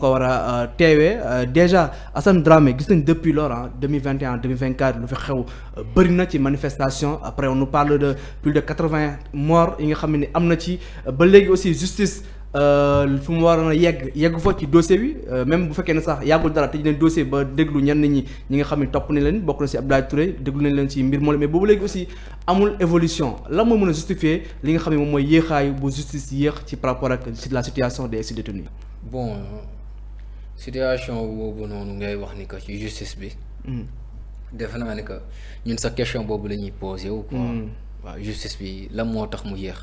ko war a déjà Assane Dramé gis nañ depuis lors 2021 2024 lu fi xew bëri na ci manifestation après on nous parle de plus de 80 morts yi nga xam ne am na ci ba léegi aussi justice fu mu waroon a yegg fa ci dossier bi même bu fekkee ne sax yàggul dara tëj leen dossier ba déglu ñenn ñi nga xam ne topp nañ leen bokk na ci Abdoulaye Touré déglu nañ leen ci mbir moom mais boobu léegi aussi amul évolution lan moo mën a justifier li nga xam ne moom mooy yéexaayu bu justice yéex ci par rapport ak la situation des ex-détenus. Bon situation boobu noonu ngay wax ni que ci justice bi. defe naa ni que ñun sa question boobu la ñuy posé wu quoi. waaw justice bi lan moo tax mu yéex.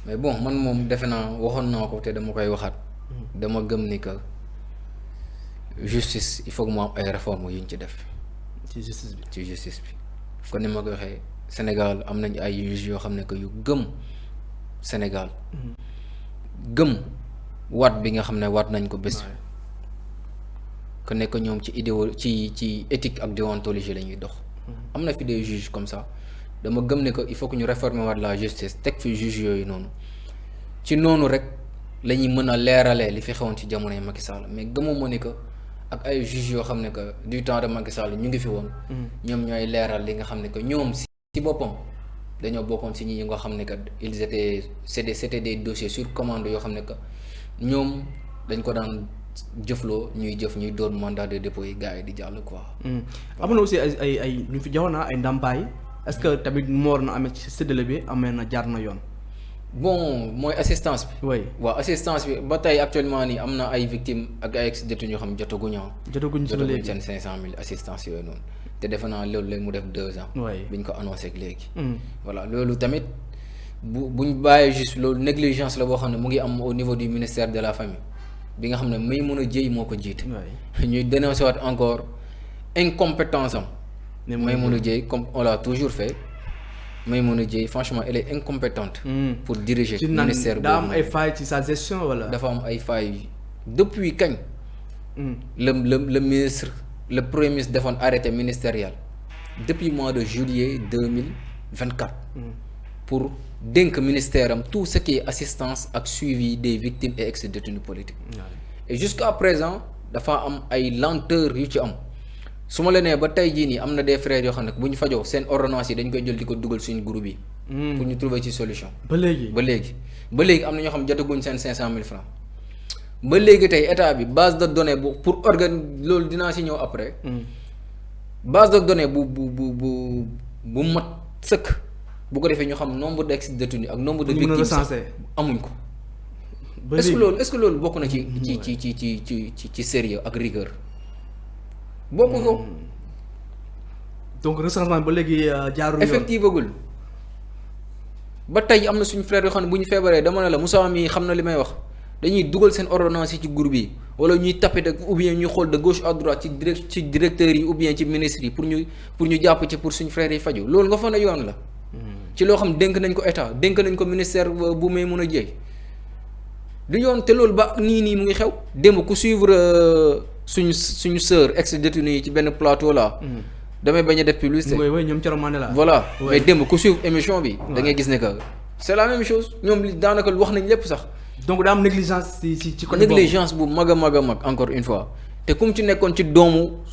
mais bon man moom defe naa waxoon naa ko te dama koy waxaat. dama gëm ni que justice il faut que mu am ay réformes yu ñu ci def. ci justice bi kon ni ma ko waxee Sénégal am nañ ay juges yoo xam ne que yu gëm Sénégal. gëm waat bi nga xam ne waat nañ ko bés. que nekk ñoom ci ci éthique ak déontologie la ñuy dox. am na fi des juges comme ça. dama gëm ne que il faut que ñu réformer waat la justice teg fi juge yooyu noonu ci noonu rek la ñuy mën a leeralee li fi xewoon ci jamonoy Macky Sall mais gëmuma ni que ak ay juges yoo xam ne que du temps de Macky Sall ñu ngi fi woon. ñoom ñooy leeral li nga xam ne que ñoom si boppam dañoo bokkoon si ñi nga xam ne que ils étaient c'était des dossiers sur commande yoo xam ne que ñoom dañ ko daan jëfloo ñuy jëf ñuy doon mandat de dépôt yi gars yi di jàll quoi. am na aussi ay ñu fi joxoon ay ndàmpaay. est-ce que tamit mu war na amee ci séddale bi amee na jaar na yoon. bon mooy assistance bi. oui waaw assistance bi ba tey actuellement nii am na ay victimes ak ay ex-détenus yoo xam jotaguñ si ba léegi seen 500,000 assistance yooyu noonu te defe naa loolu léegi mu def 2 ans. oui biñ ko annoncé ak léegi. voilà loolu tamit buñ bàyyee juste loolu négligence la boo xam ne mu ngi am au niveau du ministère de la famille bi nga xam ne Maïmouna Dièye moo ko jiite. ñuy dénoncé waat encore incompétence am. Maïmouna Dièye comme on l'a toujours fait Maïmouna Dièye franchement elle est incompétente. pour diriger ministère boobu. daa am ay failles ci sa gestion wala. dafa am ay failles depuis kañ. le ministre le premier ministre defoon arrêté ministériel depuis mois de juillet 2024. pour dénk ministère am tout ce qui est assistance ak suivi des victimes et ex-détenus politiques. et jusqu'à présent dafa am ay lenteurs yu ci am. su ma la nee ba tey jii nii am na des frères yoo xam ne bu ñu fajoo seen ordonnance yi dañ koy jël di ko dugal suñu groupe yi. pour ñu trouver ci solution. ba léegi am na ñoo xam jotaguñ seen 500,000 francs ba léegi tey état bi base de données bu pour loolu dinaa si ñëw après. base de données bu mat sëkk bu ko defee ñu xam nombre d'ex-détenus ak nombre de victimes sax amuñ ko. est-ce que loolu bokk na ci sérieux ak rigueur. bokk ko. donc recensement ba léegi jaarul effectivement ba tey am na suñu frère yoo xam ne bu ñu feebaree dama ne la Moussa mi xam na li may wax dañuy dugal seen ordonnance yi ci groupe yi wala ñuy taper de ou bien ñuy xool de gauche à droite ci directeurs yi ou bien ci ministres yi pour ñu jàpp ci pour suñu frères yi faju loolu nga fa ne yoon la. ci loo xam dénk nañ ko état dénk nañ ko ministère bu Maïmouna Dièye du yoon te loolu ba nii mu ngi xew démb ku suivre. suñu sœur ex-détenus yi ci benn plateau là. damay bañ a def publicité. oui ñoom Thioro Mané la. voilà mais démb ku suivre émission bi. da ngay gis ne que c'est la même chose ñoom li daanaka wax nañ lépp sax. donc daa am négligence ci côté négligence bu mag a mag encore une fois te comme ci nekkoon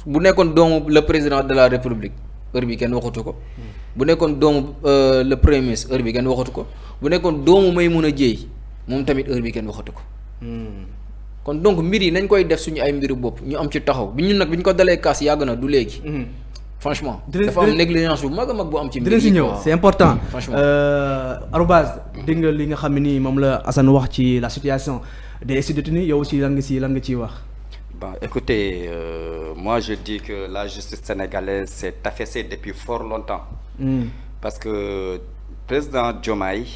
bu nekkoon doomu le président de la république heure bi kenn waxatu ko. bu nekkoon doomu le premier ministre heure bi kenn waxatu ko bu nekkoon doomu Maïmouna Dièye moom tamit heure bi kenn waxatu ko. kon donc mbir yi nañ koy def suñu ay mbiru bopp ñu am ci taxaw bi ñun nag bi ñu ko dalee kaas yàgg na du léegi. franchement dafa am négligence bu mag a mag bu am ci mbir yi. dinañ si ñëw c'est important. franchement arobase dégg nga li nga xam ne nii moom la Assane wax ci la situation des ex-détenus yow aussi lan nga ciy wax. Bon, écoutez, moi je dis que la justice sénégalaise s'est affaissée depuis fort longtemps. Parce que président Diomaye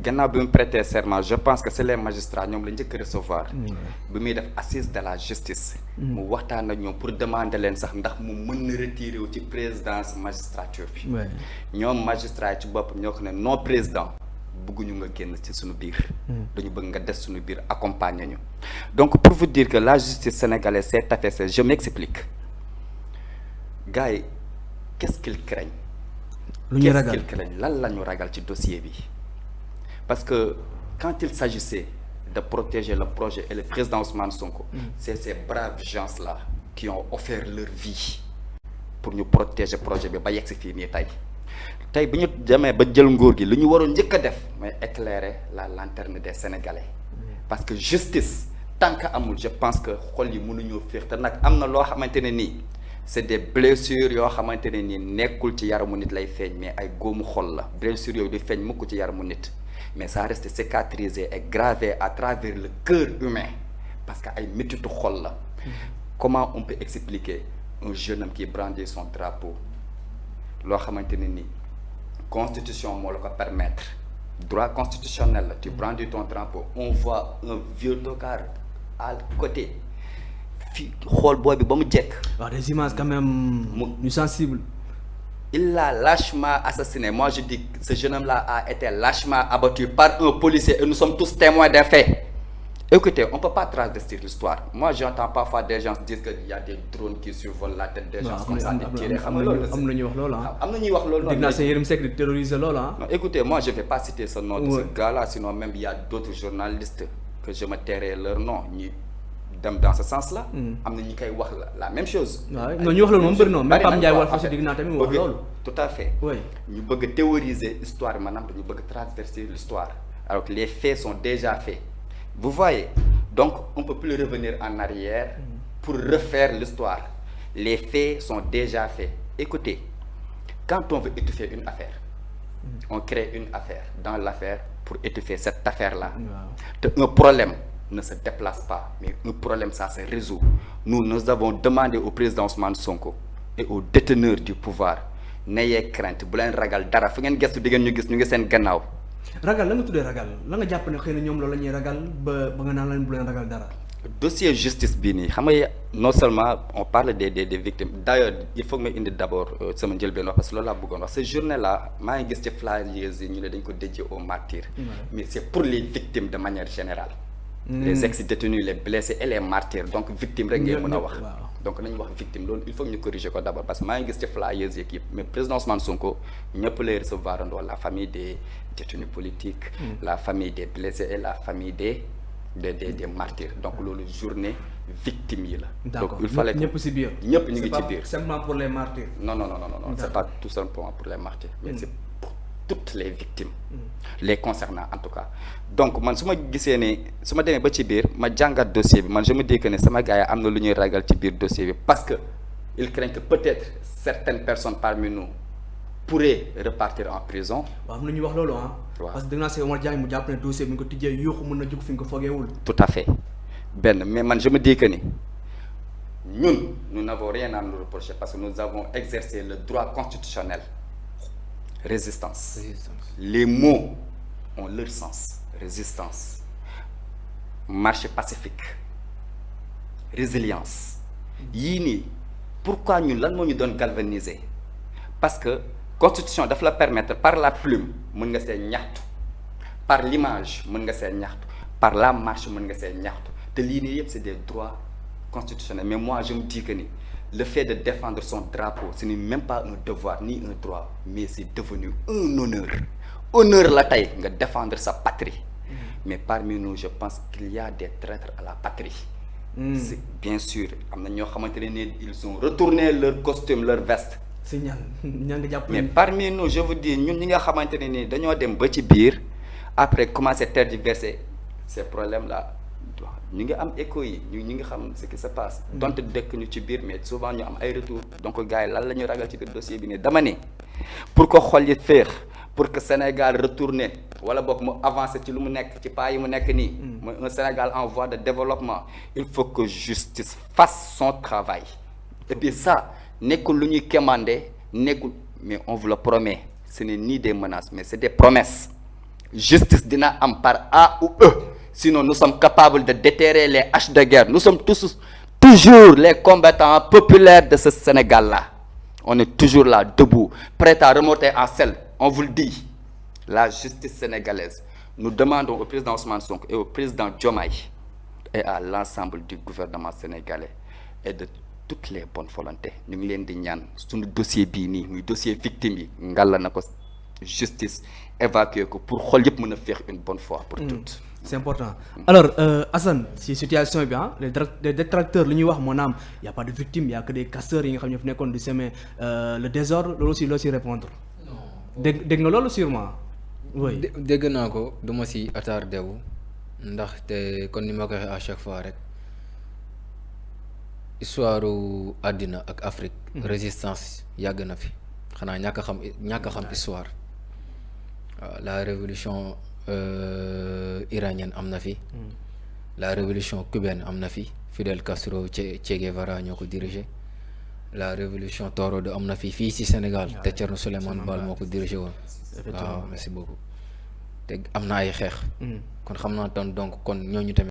gannaaw bi mu prêter serment je pense que c'est les magistrats ñoom la njëkk recevoir. bi muy def assise de la justice. mu waxtaan ak ñoom pour demander leen sax ndax mu mën na retirer wu ci présidence magistrature bi. ñoom magistrats yi ci boppam ñoo ko ne non président bëgguñu nga génn ci suñu biir. dañu bëgg nga des suñu biir accompagner ñu. donc pour vous dire que la justice sénégalaise s'est affaissée je m'explique gars yi qu'est-ce qu'ils craignent. lu ñuy ragal lan la ñu ragal ci dossier bi. Parce que quand il s'agissait de protéger le projet et le président Ousmane Sonko. C'est ces braves gens-là qui ont offert leur vie pour ñu protéger projet bi ba yegg si fii nii tey bi ñu demee ba jël nguur gi lu ñu waroon njëkk a def mooy éclairer la lanterne des Sénégalais parce que justice tant que amul je pense que xol yi mënuñoo féex te nag am na loo xamante ne nii c'est des blessures yoo xamante ne nii nekkul ci yaramu nit lay feeñ mais ay góomu xol la blessures yooyu di feeñ mukk ci yaramu nit mais ça reste cicatrisé et gravé à travers le cœur humain parce que ay métitu xol la. Comment on peut expliquer un jeune homme qui brandit son drapeau loo xamante ne nii constitution moo la ko permettre droit constitutionnel la tu brandis ton drapeau on voit un vieux tocard à côté fi xool boobi ba mu jekk. waaw des images quand même ñu sensible. Il l'a lâchement assassiné. Moi, je dis que ce jeune homme-là a été lâchement abattu par un policier et nous sommes tous témoins des faits. Écoutez, on ne peut pas travestir l'histoire. Moi, j'entends parfois des gens dire qu'il y a des drones qui survolent la tête des gens comme ça. Écoutez, moi, je ne vais pas citer ce nom de ce gars-là, sinon même il y a d'autres journalistes que je me tairai leur nom. Dans ce sens-là, am na ñi koy wax la même chose. waaw non ñu wax loolu moom bëri na même Pape Ndiaye Walf Fadjri dégg naa tamit wax loolu. Tout à fait. oui ñu bëgg théoriser histoire maanaam dañu bëgg transverser l'histoire alors que les faits sont déjà faits. Vous voyez, donc on ne peut plus revenir en arrière pour refaire l'histoire. Les faits sont déjà faits. Écoutez, quand on veut étouffer une affaire, on crée une affaire dans l'affaire pour étouffer cette affaire-là. Un problème ne se déplace pas, mais un problème, ça se résout. Nous avons demandé au président Ousmane Sonko et aux déteneurs du pouvoir, n'ayez crainte, bu leen ragal dara fu ngeen gëstu di ngeen ñu gis ñu ngi seen gannaaw. Ragal la nga tuddee ragal la nga jàpp ne xëy na ñoom loolu la ñuy ragal ba nga naan leen bu leen ragal dara. Dossier justice bii nii xam nga non seulement on parle des victimes d'ailleurs il faut que ma indi d'abord sama njëlbeen wax parce que loolu laa bëggoon wax ce journée là maa ngi gis ci flyers yi ñu ne dañ ko dédié aux martyrs. Mais c'est pour les victimes de manière générale. Les ex-détenus, les blessés et les martyrs donc victimes rek ngay mën a wax. Donc nañu wax victime loolu il faut que ñu corriger ko d'abord parce que maa ngi gis ci flyers yi yëpp mais président Ousmane Sonko ñëpp lay recevoir andoo la famille des détenus politiques. La famille des blessés et la famille des martyrs donc loolu journée victime yi la. Donc il fallait ñëpp ci biir. ñëpp ñu ngi ci biir. C'est simplement pour les martyrs. Non c'est pas tout simplement pour les martyrs mais c'est pour toutes les victimes. Les concernant en tout cas. Donc man su ma gisee ne su ma demee ba ci biir ma jàngat dossier bi man je me dis que ne sama gars yi am na lu ñuy ragal ci biir dossier bi parce que il craint que peut-être certaines personnes parmi nous pourraient repartir en prison. waaw am na ñuy wax loolu ah. parce que dégg naa si Omar Diagne mu jàpp ne dossier bi nga ko tijjee yuuxu mën na jóg fi nga ko fogeewul. Tout à fait benn mais man je me dis que ni ñun nous n'avons rien à nous reprocher parce que nous avons exercé le droit constitutionnel. Résistance. Les mots ont leur sens. Résistance, marche pacifique, résilience. Yii nii pourquoi ñun lan moo ñu doon galvaniser parce que constitution daf la permettre par la plume mën nga see ñaxtu par l'image mën nga see ñaxtu par la marche mën nga see ñaxtu te lii nii yëpp c'est des droits constitutionnels mais moi je me dis que ni le fait de défendre son drapeau ce n'est même pas un devoir ni un droit mais c'est devenu un honneur la tey nga défendre sa patrie. Mais parmi nous je pense qu'il y a des traîtres à la patrie. C'est bien sûr am na ñoo xamante ne ils ont retourné leur costume leur veste. si ñan nga jàpp mais parmi nous je vous dis ñun ñi nga xamante ne ni dañoo dem ba ci biir après commencer tergiverser ces problèmes là ñu ngi am écho yi ñu ngi xam ce qui se passe. donte dëkk ñu ci biir mais souvent ñu am ay retours donc gars yi lan la ñu ragal ci biir dossier bi ne dama ne pour que xol yi féex. Pour que Sénégal retourne wala boog mu avancer ci lu mu nekk ci pas yi mu nekk nii. mooy un Sénégal en voie de développement. Il faut que justice fasse son travail. Et puis ça nekkul lu ñuy quémander nekkul mais on vous le promet ce n'est ni des menaces mais c'est des promesses. Justice dina am par A ou E sinon nous sommes capables de déterrer les haches de guerre nous sommes toujours les combattants populaires de ce Sénégal-là. On est toujours là debout prêts à remonter en selle. On vous le dit, la justice sénégalaise, nous demandons au président Ousmane Sonko et au président Diomaye et à l'ensemble du gouvernement sénégalais et de toutes les bonnes volontés ñu ngi leen di ñaan suñu dossier bii nii muy dossier victime yi ngalla na ko justice évacuer ko pour xol yëpp mën a féex une bonne fois pour toutes. c'est important alors Assane si situation bi les détracteurs li ñuy wax moo naam y a pas de victime y a que des casseurs yi nga xam ne fi nekkoon di semer le désordre loolu aussi loo si répondre dégg nga loolu sûrement oui dégg naa ko du ma si attardé wu ndaxte kon ni ma ko waxee à chaque fois rek histoire àddina ak Afrique résistance yàgg na fi xanaa ñàkk a xam histoire waaw la révolution iranienne am na fi la révolution cubaine am na fi Fidel Castro Che Guevara ñoo ko dirigé la révolution torodo am na fi fii ci Sénégal te Thierno Souleymane Baal moo ko dirigé woon waaw merci beaucoup te am na ay xeex kon xam naa tan donc kon ñooñu tamit